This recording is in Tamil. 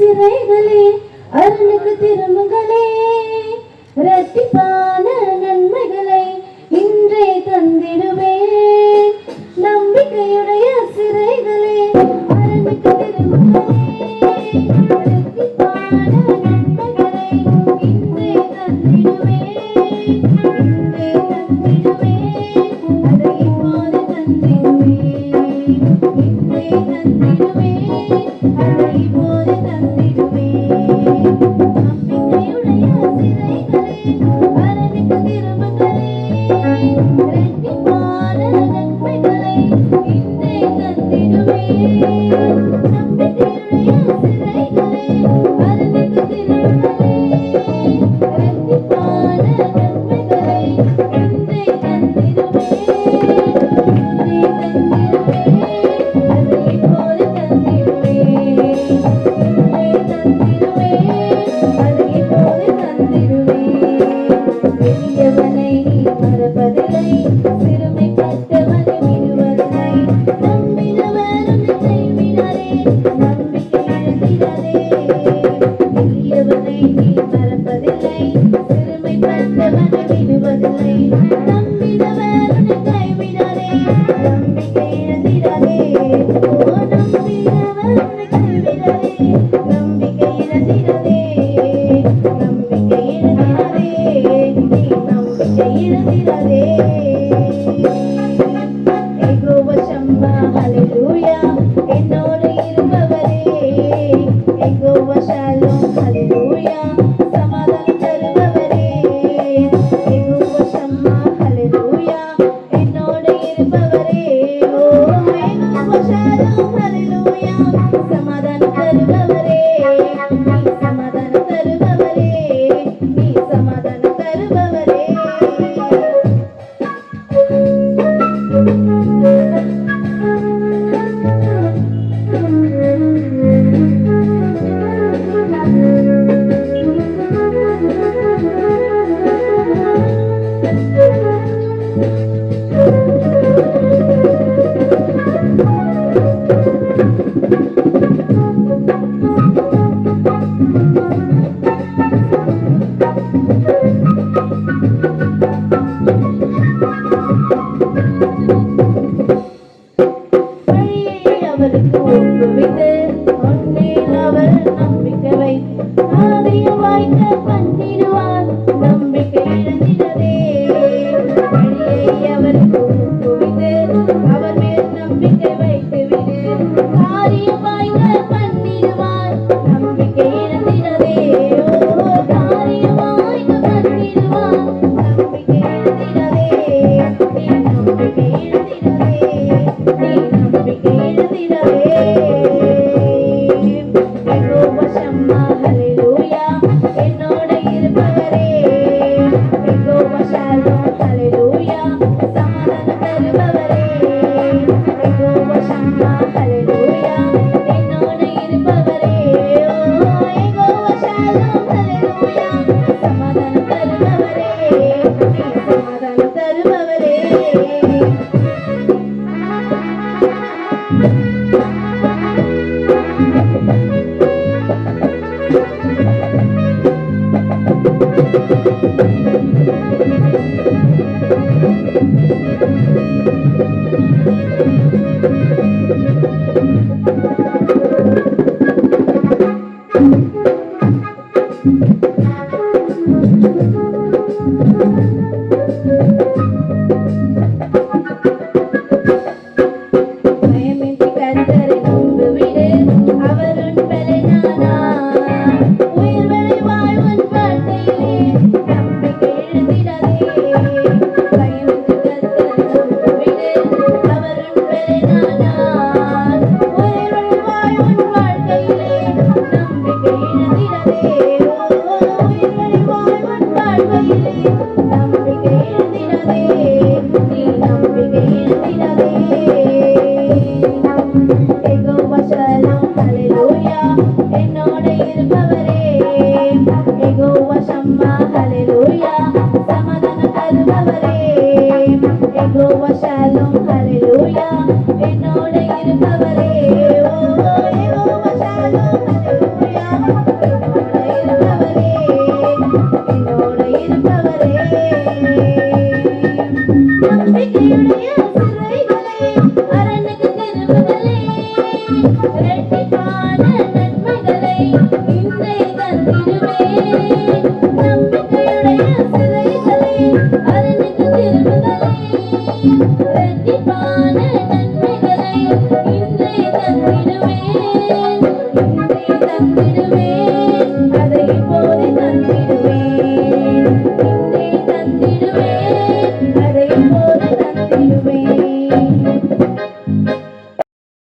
சிறைகளே அருளுக்கு திரும்புகளே, இரட்டிப்பான நன்மைகளை இன்றே தந்திடுவேன். நம்பிக்கையுடைய சிறைகளே அருளுக்கு திரும்புகளே, இரட்டிப்பான நன்மைகளை இன்றே தந்திடுவேன். இன்றே தந்திடுவேன், அதை இப்போது தந்திடுவேன். இன்றே தந்திடுவேன், அதை இப்போது தந்திடுவேன். நம்பிக்கையுடைய சிறைகளே அருளுக்கு திரும்புகளே, இரட்டிப்பான நன்மைகளை இன்றே தந்திடுவேன். நம்பிக்கையுடைய சிறைகளே அருளுக்கு திரும்புகளே, இரட்டிப்பான நன்மைகளை இன்றே தந்திடுவேன். இன்றே தந்திடுவேன், அதை இப்போது தந்திடுவேன். இன்றே தந்திடுவேன், அதை இப்போது தந்திடுவேன். எளியவனை நீ மறப்பதில்லை, சிறுமைப்பட்டவனை விடுவதில்லை. நம்பினவர் உன்னை கைவிடாதே, நம்பிக்கை இழந்திடாதே. எளியவனை நீ மறப்பதில்லை, சிறுமைப்பட்டவனை விடுவதில்லை. நம்பினவர் உன்னை கைவிடாதே, நம்பிக்கை இழந்திடாதே. ஓ நம்பினவர் உன்னை கைவிடாதே, நம்பிக்கை இழந்திடாதே. நம்பிக்கை இழந்திடாதே, நீ நம்பிக்கை இழந்திடாதே. யெகோவா ஷம்மா ஹல்லேலூயா, என்னோடு இருப்பவரே. யெகோவா ஷாலோம் ஹல்லேலூயா, சமாதானம் தருபவரே. யெகோவா ஷம்மா ஹல்லேலூயா, என்னோடு இருப்பவரே. ஓ யெகோவா ஷாலோம் ஹல்லேலூயா, சமாதானம் தருபவரே. நீ சமாதானம் தருபவரே, நீ சமாதானம் தருபவரே. வழியை அவருக்கு ஒப்புவித்து, உன்மேல் அவர் நம்பிக்கை வைத்து, ஆதியை வாய்க்க பண்ணிடுவார். நம்பிக்கை இழந்திடாதே. வழியை அவருக்கு ஒப்புவித்து, அவர் மேல் நம்பிக்கை வைத்து விடு, காரியம் வாய்க்க பண்ணிடுவார். நம்பிக்கை இழந்திடாதே. ஓ காரியம் வாய்க்க பண்ணிடுவார். நம்பிக்கை இழந்திடாதே, நீ நம்பிக்கை இழந்திடாதே. நீ நம்பிக்கை இழந்திடாதே. யெகோவா ஷம்மா ஹல்லேலூயா, என்னோடு இருப்பவரே. யெகோவா ஷாலோம் ஹல்லேலூயா, சமாதானம் தருபவரே. யெகோவா ஷம்மா ஹல்லேலூயா, என்னோடு இருப்பவரே. ஓ யெகோவா ஷாலோம் ஹல்லேலூயா, சமாதானம் தருபவரே. நீ சமாதானம் தருபவரே. பயமின்றி கர்த்தரை நம்பிவிடு, அவர் உன் பலனானா. உயிர் வளைவாய் உன் வாழ்க்கையிலே, நம்பிக்கை இழந்திடாதே. பயமின்றி கர்த்தரை நம்பிவிடு, அவர் உன் பலனானா. உயிர் வளைவாய் உன் வாழ்க்கையிலே, நம்பிக்கை இழந்திடாதே. ஓ உயிர் வளைவாய் உன் வாழ்க்கையிலே, நம்பிக்கை இழந்திடாதே. நீ நம்பிக்கை இழந்திடாதே. யெகோவா ஷாலோம் ஹல்லேலூயா, என்னோடு இருப்பவரே. யெகோவா ஷம்மா ஹல்லேலூயா, சமாதானம் தருபவரே. யெகோவா ஷாலோம் ஹல்லேலூயா, என்னோடு இருப்பவரே. ஓ யெகோவா ஷாலோம் ஹல்லேலூயா, நம்பிக்கையுடைய சிறைகளே அரணுக்கு திரும்புதலே இரட்டிப்பான நன்மைகளை இன்றே தந்திடுவே நம்பிக்கையுடைய சிறைகளே